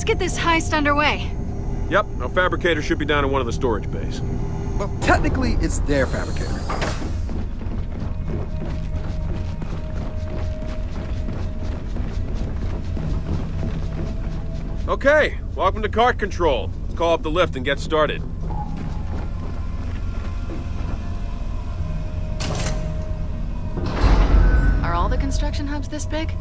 get this heist underway. Yep, our fabricator should be down in one of the storage bays. Well, technically, it's their fabricator. Okay, welcome to cart control. Let's call up the lift and get started. Are all the construction hubs this big?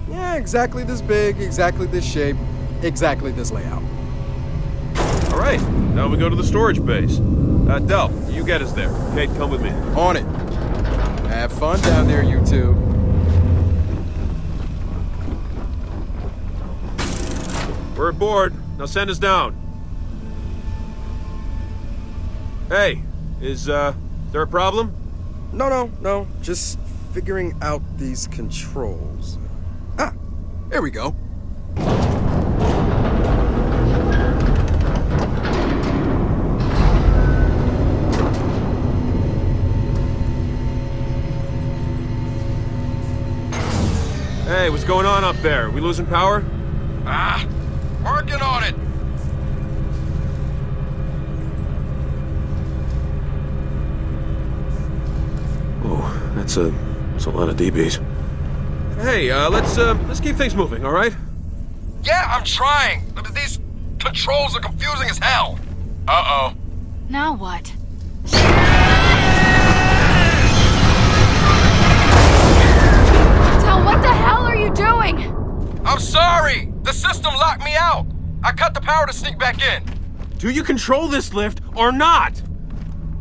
Yeah, exactly this big, exactly this shape, exactly this layout. All right, now we go to the storage base. Del, you get us there. Kate, come with me. On it. Have fun down there, you two. We're aboard. Now send us down. Hey, is there a problem? No. Just figuring out these controls. Ah, there we go. Hey, what's going on up there? We losing power? Working on it. Oh, that's a lot of DBs. Hey, let's keep things moving, all right? Yeah, I'm trying. These controls are confusing as hell. Uh-oh. Now what? Del, what the hell are you doing? I'm sorry. The system locked me out. I cut the power to sneak back in. Do you control this lift or not?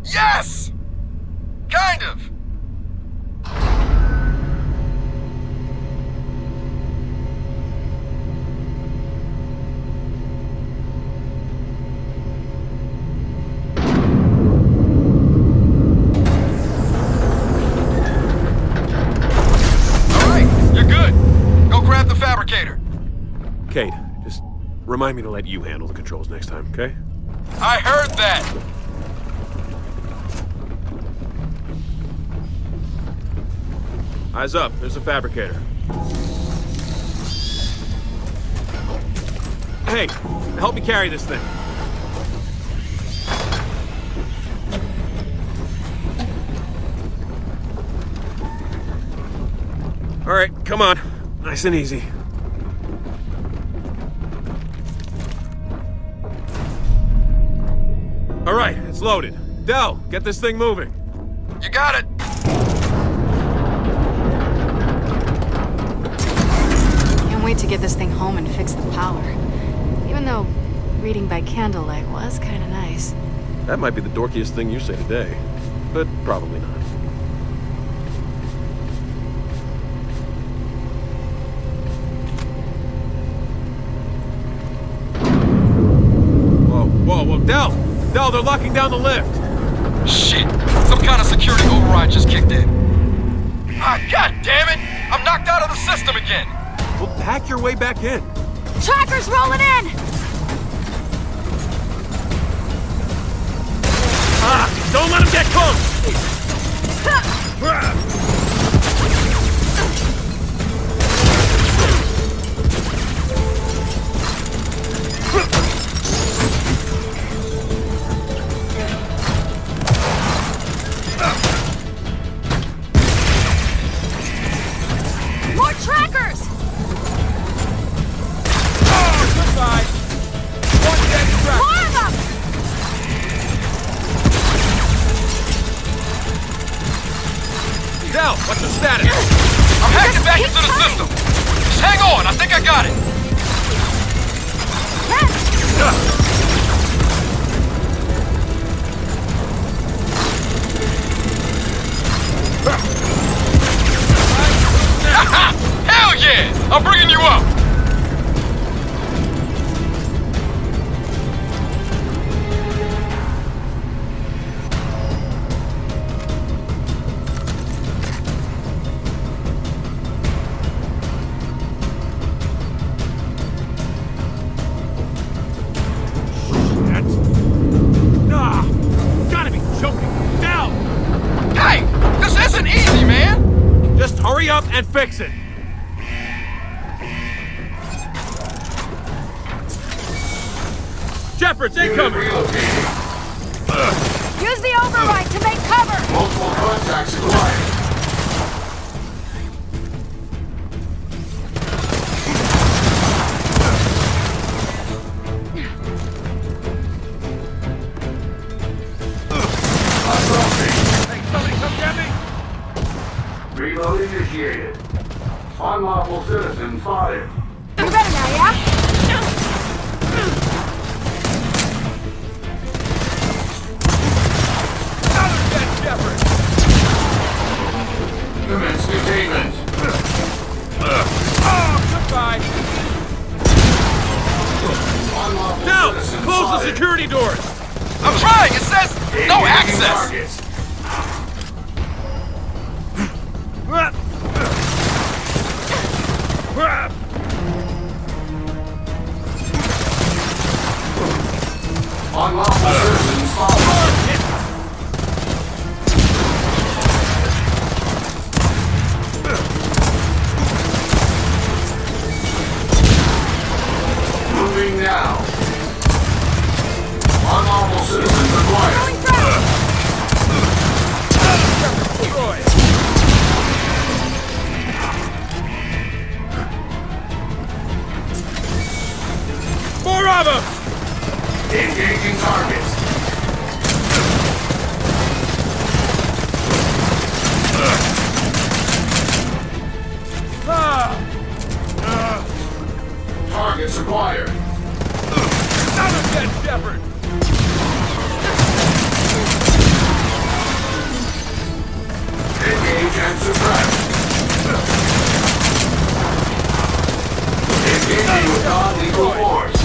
Yes! Kind of. All right, you're good. Go grab the fabricator. Kate, just remind me to let you handle the controls next time, okay? I heard that. Eyes up, there's a fabricator. Hey, help me carry this thing. All right, come on. Nice and easy. All right, it's loaded. Del, get this thing moving. You got it. Can't wait to get this thing home and fix the power. Even though reading by candlelight was kind of nice. That might be the dorkiest thing you say today, but probably not. Whoa, Del, they're locking down the lift. Shit! Some kind of security override just kicked in. Ah, god damn it! I'm knocked out of the system again! Well, hack your way back in. Trackers rolling in! Don't let him get close! More trackers! Oh, goodbye! One dead track! More of them! Del, what's the status? I'm hacking back keep into the coming. system! Just hang on, I think I got it! Hell yeah! I'm bringing you up! Gotta be joking. Del! Hey! This isn't easy, man! Just hurry up and fix it. Shepard's incoming! Use the override to make cover! Multiple contacts acquired. Hey, somebody come get me! Reload initiated. Unlawful citizen spotted. You better now, yeah? Another dead Shepard! Commence containment. Oh, goodbye! Unlawful Now, citizen close the spotted. security doors! I'm trying. It says no Engaging access. targets. Unlawful citizen spotted. Moving now. Unlawful citizens acquired. Destroyed! More of them! Engaging targets. Targets acquired. Another dead Shepard! Engage and suppress. Engaging with non-lethal force.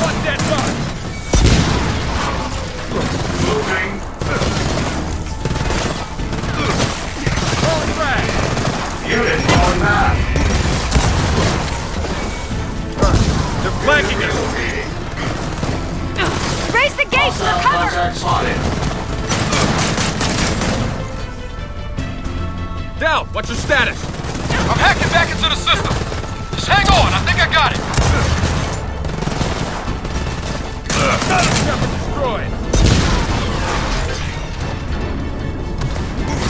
One dead bug! Moving. Throwing frag! Unit on map. They're flanking us! Relocating. Raise the gates for Hostile cover! contact spotted. Dal, what's your status? I'm hacking back into the system. Just hang on. I think I got it. Another Shepard destroyed!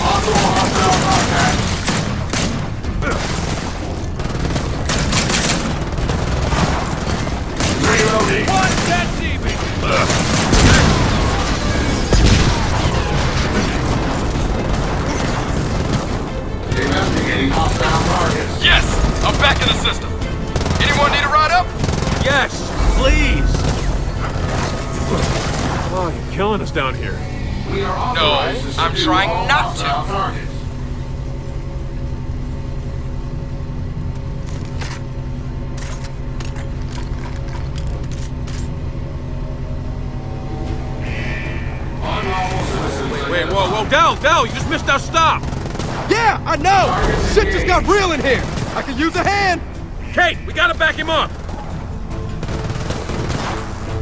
Possible hostile contact. Reloading. One dead DB! Investigating hostile targets. Yes, I'm back in the system. Anyone need a ride up? Yes, please! Oh, you're killing us down here. We are authorized to I'm subdue trying all not to. hostile targets. Unlawful citizens Wait, whoa, Dal, you just missed our stop! Yeah, I know! Shit just got real in here! I can use a hand! Kate, we gotta back him up!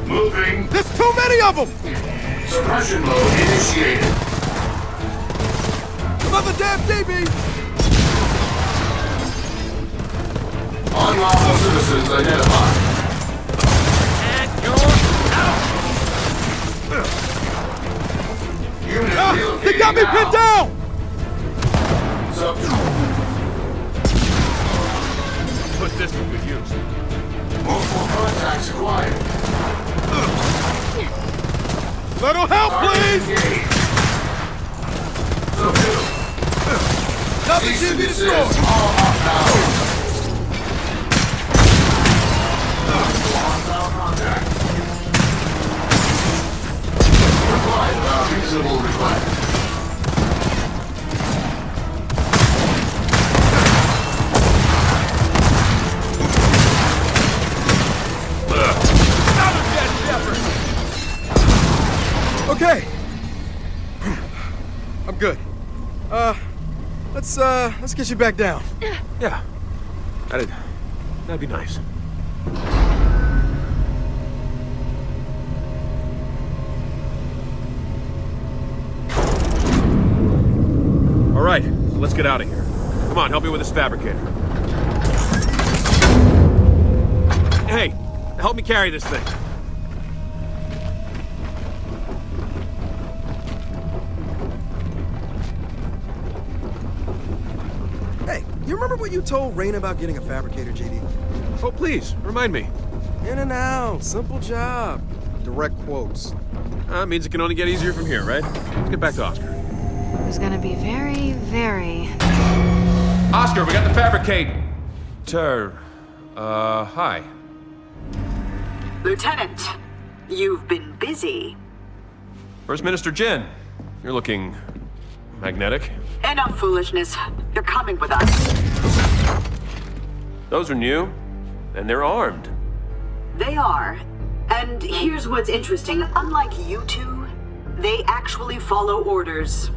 moving. There's too many of them! Suppression mode initiated. Another damn DB! Unlawful citizens identified. And you're out! Unit relocating They got me now. pinned down! Put this to good use. Multiple contacts acquired. Little help, Target please! engaged. Subdue. Another Cease and DB desist. destroyed! All hostile. Hostile contact. Reply without reasonable request. Another dead Shepard! Okay. I'm good. Let's get you back down. Yeah. That'd be nice. All right, so let's get out of here. Come on, help me with this fabricator. Hey, help me carry this thing. Hey, you remember what you told Rain about getting a fabricator, JD? Oh, please, remind me. In and out, simple job. Direct quotes. Means it can only get easier from here, right? Let's get back to Oscar. Who's gonna be very, very... Oscar, we got the fabricator. Hi. Lieutenant, you've been busy. First Minister Jin. You're looking... magnetic. Enough foolishness. You're coming with us. Those are new, and they're armed. They are. And here's what's interesting. Unlike you two, they actually follow orders.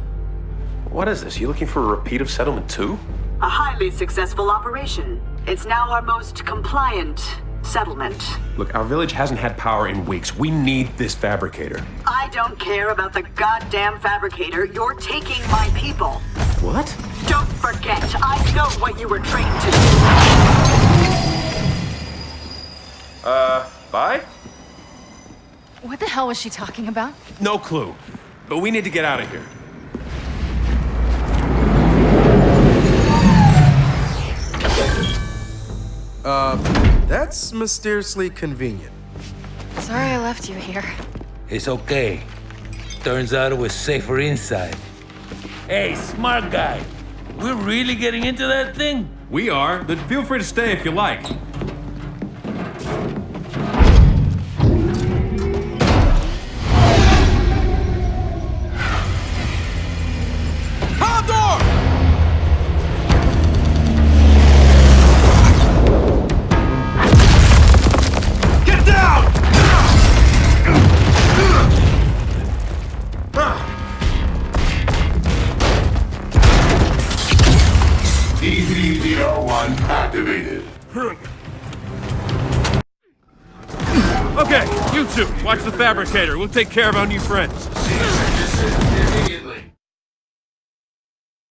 What is this? You looking for a repeat of Settlement 2? A highly successful operation. It's now our most compliant settlement. Look, our village hasn't had power in weeks. We need this fabricator. I don't care about the goddamn fabricator. You're taking my people. What? Don't forget, I know what you were trained to do. Bye? What the hell was she talking about? No clue. But we need to get out of here. That's mysteriously convenient. Sorry I left you here. It's okay. Turns out it was safer inside. Hey, smart guy. We're really getting into that thing? We are. Then feel free to stay if you like. EV-01 activated. Okay, you two, watch the fabricator. We'll take care of our new friends.